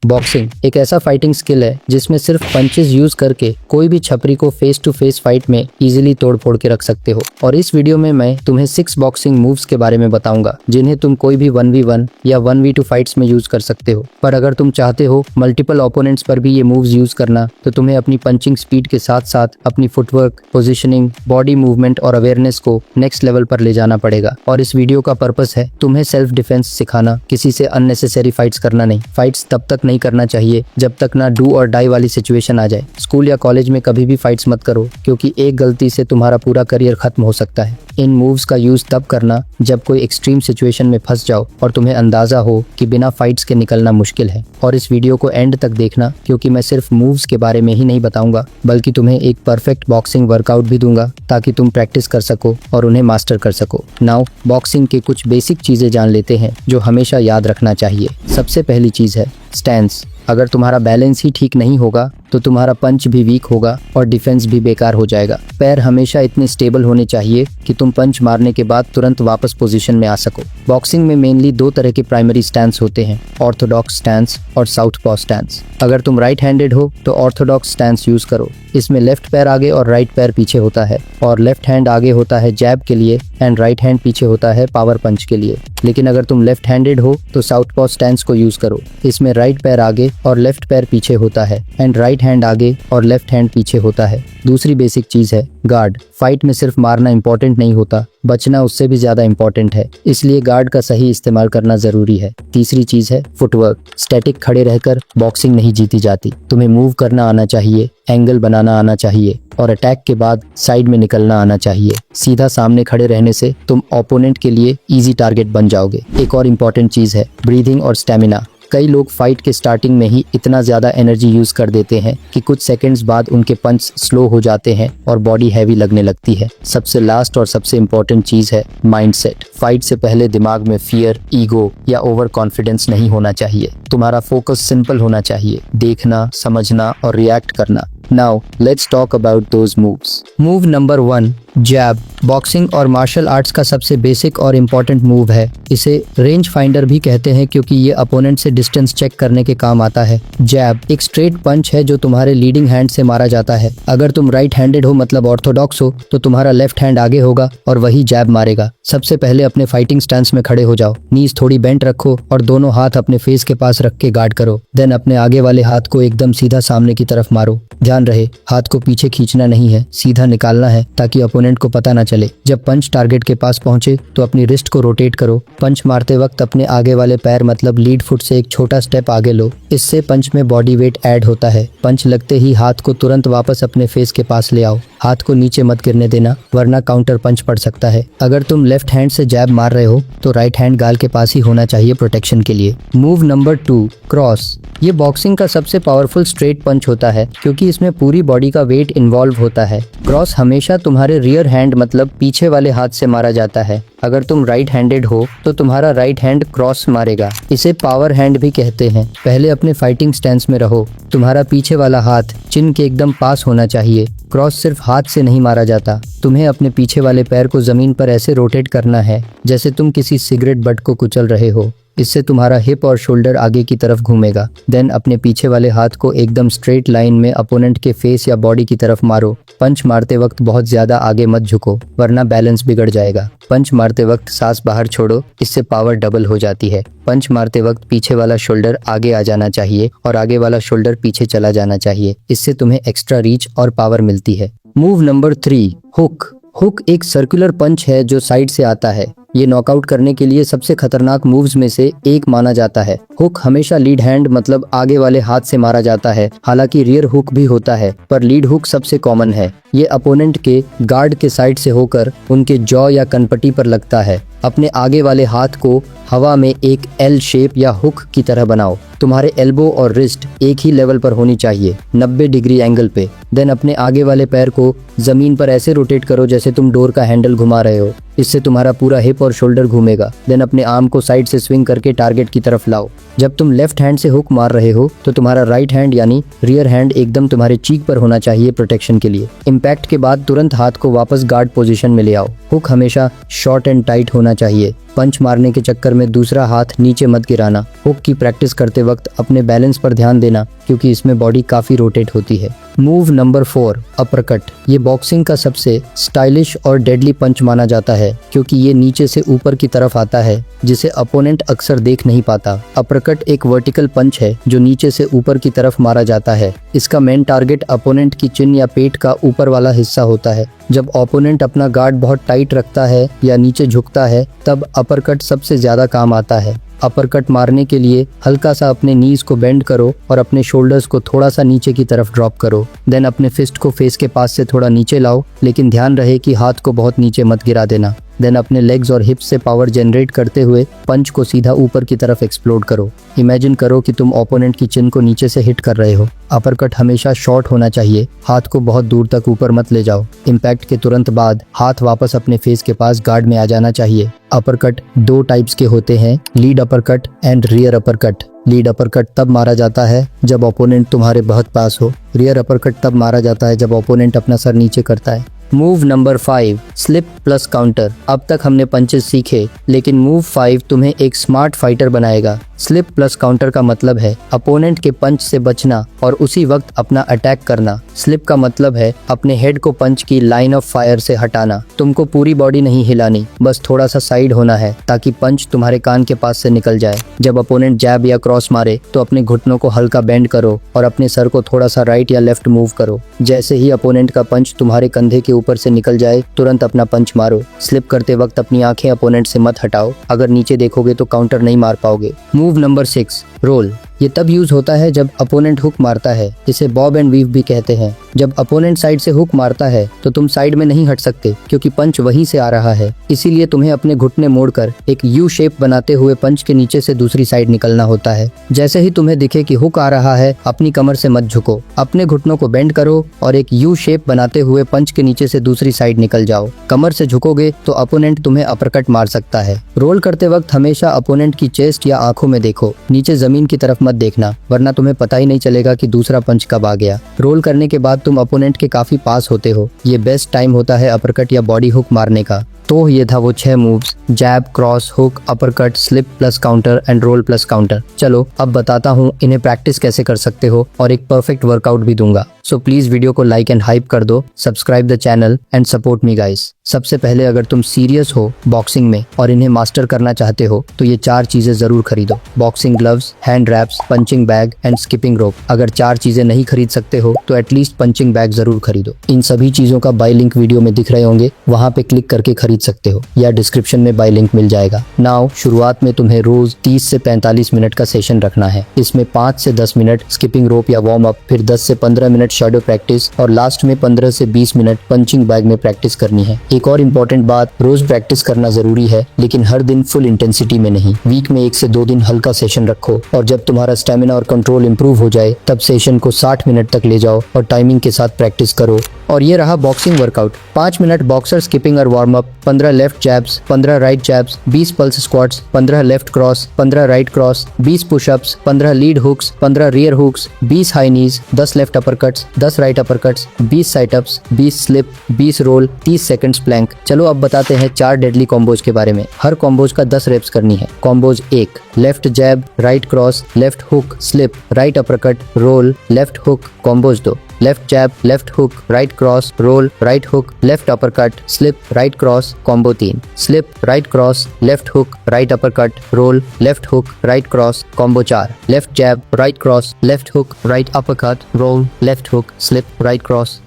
Boxing एक ऐसा fighting skill है जिसमें सिर्फ पंचेस यूज करके कोई भी छपरी को फेस टू फेस फाइट में इजीली तोड़ फोड़ के रख सकते हो। और इस वीडियो में मैं तुम्हें 6 बॉक्सिंग मूव्स के बारे में बताऊंगा जिन्हें तुम कोई भी 1v1 या 1v2 फाइट्स में यूज कर सकते हो। पर अगर तुम चाहते हो मल्टीपल ओपोनेंट्स पर भी ये मूव्स यूज करना, तो तुम्हें अपनी पंचिंग स्पीड के साथ साथ अपनी फुटवर्क, पोजिशनिंग, बॉडी मूवमेंट और अवेयरनेस को नेक्स्ट लेवल पर ले जाना पड़ेगा। और इस वीडियो का पर्पस है तुम्हें सेल्फ डिफेंस सिखाना, किसी से अननेसेसरी फाइट्स करना नहीं। फाइट्स तब तक नहीं करना चाहिए जब तक ना डू और डाई वाली सिचुएशन आ जाए। स्कूल या कॉलेज में कभी भी फाइट्स मत करो, क्योंकि एक गलती से तुम्हारा पूरा करियर खत्म हो सकता है। इन मूव्स का यूज तब करना जब कोई एक्सट्रीम सिचुएशन में फंस जाओ और तुम्हें अंदाजा हो कि बिना फाइट्स के निकलना मुश्किल है। और इस वीडियो को एंड तक देखना, क्योंकि मैं सिर्फ मूव्स के बारे में ही नहीं बताऊंगा, बल्कि तुम्हें एक परफेक्ट बॉक्सिंग वर्कआउट भी दूंगा ताकि तुम प्रैक्टिस कर सको और उन्हें मास्टर कर सको। नाउ बॉक्सिंग के कुछ बेसिक चीजें जान लेते हैं जो हमेशा याद रखना चाहिए। सबसे पहली चीज है स्टैंस। अगर तुम्हारा बैलेंस ही ठीक नहीं होगा तो तुम्हारा पंच भी वीक होगा और डिफेंस भी बेकार हो जाएगा। पैर हमेशा इतने स्टेबल होने चाहिए कि तुम पंच मारने के बाद तुरंत वापस पोजीशन में आ सको। बॉक्सिंग में मेनली 2 तरह के प्राइमरी स्टैंस होते हैं, ऑर्थोडॉक्स स्टैंस और साउथपॉ स्टैंस। अगर तुम राइट हैंडेड हो तो ऑर्थोडॉक्स स्टैंस यूज करो। इसमें लेफ्ट पैर आगे और राइट पैर पीछे होता है, और लेफ्ट हैंड आगे होता है जैब के लिए एंड राइट हैंड पीछे होता है पावर पंच के लिए। लेकिन अगर तुम लेफ्ट हैंडेड हो तो साउथपॉ स्टैंस को यूज करो। इसमें राइट पैर आगे और लेफ्ट पैर पीछे होता है एंड राइट हैंड आगे और लेफ्ट हैंड पीछे होता है। दूसरी बेसिक चीज है गार्ड। फाइट में सिर्फ मारना इंपॉर्टेंट नहीं होता, बचना उससे भी ज्यादा इंपॉर्टेंट है, इसलिए गार्ड का सही इस्तेमाल करना जरूरी है। तीसरी चीज है फुटवर्क। स्टैटिक खड़े रहकर बॉक्सिंग नहीं जीती जाती। तुम्हें मूव करना आना चाहिए, एंगल बनाना आना चाहिए और अटैक के बाद साइड में निकलना आना चाहिए। सीधा सामने खड़े रहने से तुम ओपोनेंट के लिए इजी टारगेट बन जाओगे। एक और इम्पॉर्टेंट चीज है ब्रीदिंग और स्टेमिना। कई लोग फाइट के स्टार्टिंग में ही इतना ज्यादा एनर्जी यूज कर देते हैं कि कुछ सेकंड्स बाद उनके पंच स्लो हो जाते हैं और बॉडी हैवी लगने लगती है। सबसे लास्ट और सबसे इम्पोर्टेंट चीज है माइंडसेट। फाइट से पहले दिमाग में फियर, ईगो या ओवर कॉन्फिडेंस नहीं होना चाहिए। तुम्हारा फोकस सिंपल होना चाहिए, देखना, समझना और रिएक्ट करना। Now let's talk about those moves. Move number 1, jab. Boxing और मार्शल आर्ट्स का सबसे बेसिक और इम्पोर्टेंट मूव है। इसे रेंज फाइंडर भी कहते हैं क्योंकि ये अपोनेंट से डिस्टेंस चेक करने के काम आता है। जैब एक स्ट्रेट पंच है जो तुम्हारे लीडिंग हैंड से मारा जाता है। अगर तुम राइट हैंडेड हो मतलब ऑर्थोडॉक्स हो तो तुम्हारा लेफ्ट हैंड आगे होगा और वही जैब मारेगा। सबसे पहले अपने फाइटिंग स्टैंस में खड़े हो जाओ। नीज थोड़ी बेंट रखो और दोनों हाथ अपने फेस के पास रख के गार्ड करो। देन अपने आगे वाले हाथ को एकदम सीधा सामने की तरफ मारो। ध्यान रहे हाथ को पीछे खींचना नहीं है, सीधा निकालना है ताकि अपोनेंट को पता ना चले। जब पंच टारगेट के पास पहुंचे तो अपनी रिस्ट को रोटेट करो। पंच मारते वक्त अपने आगे वाले पैर मतलब लीड फुट से एक छोटा स्टेप आगे लो। इससे पंच में बॉडी वेट ऐड होता है। पंच लगते ही हाथ को तुरंत वापस अपने फेस के पास ले आओ। हाथ को नीचे मत गिरने देना, वरना काउंटर पंच पड़ सकता है। अगर तुम लेफ्ट हैंड से जैब मार रहे हो तो राइट हैंड गाल के पास ही होना चाहिए प्रोटेक्शन के लिए। Move number 2, cross. ये बॉक्सिंग का सबसे पावरफुल स्ट्रेट पंच होता है क्योंकि इसमें पूरी बॉडी का वेट इन्वॉल्व होता है। क्रॉस हमेशा तुम्हारे रियर हैंड मतलब पीछे वाले हाथ से मारा जाता है। अगर तुम राइट हैंडेड हो तो तुम्हारा राइट हैंड क्रॉस मारेगा। इसे पावर हैंड भी कहते हैं। पहले अपने फाइटिंग स्टैंस में रहो। तुम्हारा पीछे वाला हाथ चिन के एकदम पास होना चाहिए। क्रॉस सिर्फ हाथ से नहीं मारा जाता। तुम्हें अपने पीछे वाले पैर को जमीन पर ऐसे रोटेट करना है जैसे तुम किसी सिगरेट बट को कुचल रहे हो। इससे तुम्हारा हिप और शोल्डर आगे की तरफ घूमेगा। देन अपने पीछे वाले हाथ को एकदम स्ट्रेट लाइन में अपोनेंट के फेस या बॉडी की तरफ मारो। पंच मारते वक्त बहुत ज्यादा आगे मत झुको, वरना बैलेंस बिगड़ जाएगा। पंच मारते वक्त सांस बाहर छोड़ो, इससे पावर डबल हो जाती है। पंच मारते वक्त पीछे वाला शोल्डर आगे आ जाना चाहिए और आगे वाला शोल्डर पीछे चला जाना चाहिए। इससे तुम्हें एक्स्ट्रा रीच और पावर मिलती है। Move number 3, hook. हुक एक सर्कुलर पंच है जो साइड से आता है। ये नॉकआउट करने के लिए सबसे खतरनाक मूव्स में से एक माना जाता है। हुक हमेशा लीड हैंड मतलब आगे वाले हाथ से मारा जाता है। हालांकि रियर हुक भी होता है, पर लीड हुक सबसे कॉमन है। ये अपोनेंट के गार्ड के साइड से होकर उनके जॉ या कनपट्टी पर लगता है। अपने आगे वाले हाथ को हवा में एक एल शेप या हुक की तरह बनाओ। तुम्हारे एल्बो और रिस्ट एक ही लेवल पर होनी चाहिए, 90 डिग्री एंगल पे। देन अपने आगे वाले पैर को जमीन पर ऐसे रोटेट करो जैसे तुम डोर का हैंडल घुमा रहे हो। इससे तुम्हारा पूरा हिप और शोल्डर घूमेगा। देन अपने आर्म को साइड से स्विंग करके टारगेट की तरफ लाओ। जब तुम लेफ्ट हैंड से हुक मार रहे हो तो तुम्हारा राइट हैंड यानी रियर हैंड एकदम तुम्हारे चीक पर होना चाहिए प्रोटेक्शन के लिए। इम्पैक्ट के बाद तुरंत हाथ को वापस गार्ड पोजीशन में ले आओ। हुक हमेशा शॉर्ट एंड टाइट होना चाहिए। पंच मारने के चक्कर में दूसरा हाथ नीचे मत गिराना। हुक की प्रैक्टिस करते वक्त अपने बैलेंस पर ध्यान देना क्योंकि इसमें बॉडी काफी रोटेट होती है। Move number 4 uppercut. ये बॉक्सिंग का सबसे स्टाइलिश और डेडली पंच माना जाता है क्योंकि ये नीचे से ऊपर की तरफ आता है जिसे अपोनेंट अक्सर देख नहीं पाता। अपरकट एक वर्टिकल पंच है जो नीचे से ऊपर की तरफ मारा जाता है। इसका मेन टारगेट अपोनेंट की चिन या पेट का ऊपर वाला हिस्सा होता है। जब ओपोनेंट अपना गार्ड बहुत टाइट रखता है या नीचे झुकता है तब अपरकट सबसे ज्यादा काम आता है। अपरकट मारने के लिए हल्का सा अपने नीज को बेंड करो और अपने शोल्डर्स को थोड़ा सा नीचे की तरफ ड्रॉप करो। देन अपने फिस्ट को फेस के पास से थोड़ा नीचे लाओ, लेकिन ध्यान रहे कि हाथ को बहुत नीचे मत गिरा देना। देन अपने लेग्स और हिप्स से पावर जनरेट करते हुए पंच को सीधा ऊपर की तरफ एक्सप्लोड करो। इमेजिन करो कि तुम ओपोनेंट की चिन को नीचे से हिट कर रहे हो। अपरकट हमेशा शॉर्ट होना चाहिए, हाथ को बहुत दूर तक ऊपर मत ले जाओ। इम्पैक्ट के तुरंत बाद हाथ वापस अपने फेस के पास गार्ड में आ जाना चाहिए। अपरकट 2 टाइप्स के होते हैं, lead uppercut and rear uppercut. Lead uppercut तब मारा जाता है जब ओपोनेंट तुम्हारे बहुत पास हो। रियर अपरकट तब मारा जाता है जब ओपोनेंट अपना सर नीचे करता है। Move number 5 slip plus counter. अब तक हमने पंचेस सीखे, लेकिन मूव 5 तुम्हें एक स्मार्ट फाइटर बनाएगा। स्लिप प्लस काउंटर का मतलब है अपोनेंट के पंच से बचना और उसी वक्त अपना अटैक करना। स्लिप का मतलब है अपने हेड को पंच की लाइन ऑफ फायर से हटाना। तुमको पूरी बॉडी नहीं हिलानी, बस थोड़ा सा साइड होना है ताकि पंच तुम्हारे कान के पास से निकल जाए। जब अपोनेंट जैब या क्रॉस मारे तो अपने घुटनों को हल्का बेंड करो और अपने सर को थोड़ा सा राइट या लेफ्ट मूव करो। जैसे ही अपोनेंट का पंच तुम्हारे कंधे के ऊपर से निकल जाए तुरंत अपना पंच मारो। स्लिप करते वक्त अपनी आंखें अपोनेंट से मत हटाओ, अगर नीचे देखोगे तो काउंटर नहीं मार पाओगे। Move number 6 roll. ये तब यूज होता है जब अपोनेंट हुक मारता है, इसे बॉब एंड वीव भी कहते हैं। जब अपोनेंट साइड से हुक मारता है तो तुम साइड में नहीं हट सकते क्योंकि पंच वहीं से आ रहा है। इसीलिए तुम्हें अपने घुटने मोड़कर एक यू शेप बनाते हुए पंच के नीचे से दूसरी साइड निकलना होता है। जैसे ही तुम्हें दिखे कि हुक आ रहा है, अपनी कमर से मत झुको, अपने घुटनों को बेंड करो और एक यू शेप बनाते हुए पंच के नीचे से दूसरी साइड निकल जाओ। कमर से झुकोगे तो अपोनेंट तुम्हें अपरकट मार सकता है। रोल करते वक्त हमेशा अपोनेंट की चेस्ट या आंखों में देखो, नीचे जमीन की तरफ मत देखना, वरना तुम्हें पता ही नहीं चलेगा कि दूसरा पंच कब आ गया। रोल करने के बाद तुम अपोनेंट के काफी पास होते हो। ये बेस्ट टाइम होता है अपरकट या बॉडी हुक मारने का। तो ये था वो 6 moves, jab, cross, hook, uppercut, slip plus counter and roll plus counter. चलो अब बताता हूँ इन्हें प्रैक्टिस कैसे कर सकते हो और एक परफेक्ट वर्कआउट भी दूंगा। सो प्लीज वीडियो को लाइक एंड हाइप कर दो, subscribe the channel and support me guys. सबसे पहले अगर तुम सीरियस हो बॉक्सिंग में और इन्हें मास्टर करना चाहते हो तो ये 4 चीजें जरूर खरीदो। Boxing gloves, hand wraps, punching bag and skipping rope. अगर 4 चीजें नहीं खरीद सकते हो तो एटलीस्ट पंचिंग बैग जरूर खरीदो। इन सभी चीजों का बाय लिंक वीडियो में दिख रहे होंगे, वहाँ पे क्लिक करके खरीद सकते हो या डिस्क्रिप्शन में बाय लिंक मिल जाएगा। नाउ शुरुआत में तुम्हें रोज 30 से 45 मिनट का सेशन रखना है। इसमें 5 से 10 मिनट स्किपिंग रोप या वार्म अप, फिर 10 से 15 मिनट शैडो प्रैक्टिस और लास्ट में 15 से 20 मिनट पंचिंग बैग में प्रैक्टिस करनी है। एक और इम्पोर्टेंट बात, रोज प्रैक्टिस करना जरूरी है लेकिन हर दिन फुल इंटेंसिटी में नहीं। वीक में 1 से 2 दिन हल्का सेशन रखो और जब तुम्हारा स्टेमिना और कंट्रोल इंप्रूव हो जाए तब सेशन को 60 मिनट तक ले जाओ और टाइमिंग के साथ प्रैक्टिस करो। और ये रहा boxing workout. 5 minute boxer skipping और warm up, 15 left jabs, 15 right jabs, 20 pulse squats, 15 left cross, 15 right cross, 20 pushups, 15 lead hooks, 15 rear hooks, 20 high knees, 10 left uppercuts, 10 right uppercuts, 20 situps, 20 slip, 20 roll, 30 seconds plank. चलो अब बताते हैं 4 deadly combos के बारे में। हर combos का 10 reps करनी है। Combos 1, left jab, right cross, left hook, slip, right uppercut, roll, left hook. Combos 2, left jab, left hook, right cross, roll, right hook, left uppercut, slip, right cross. Combo 3, slip, right cross, left hook, right uppercut, roll, left hook, right cross. Combo 4, left jab, right cross, left hook, right uppercut, roll, left hook, slip, right cross.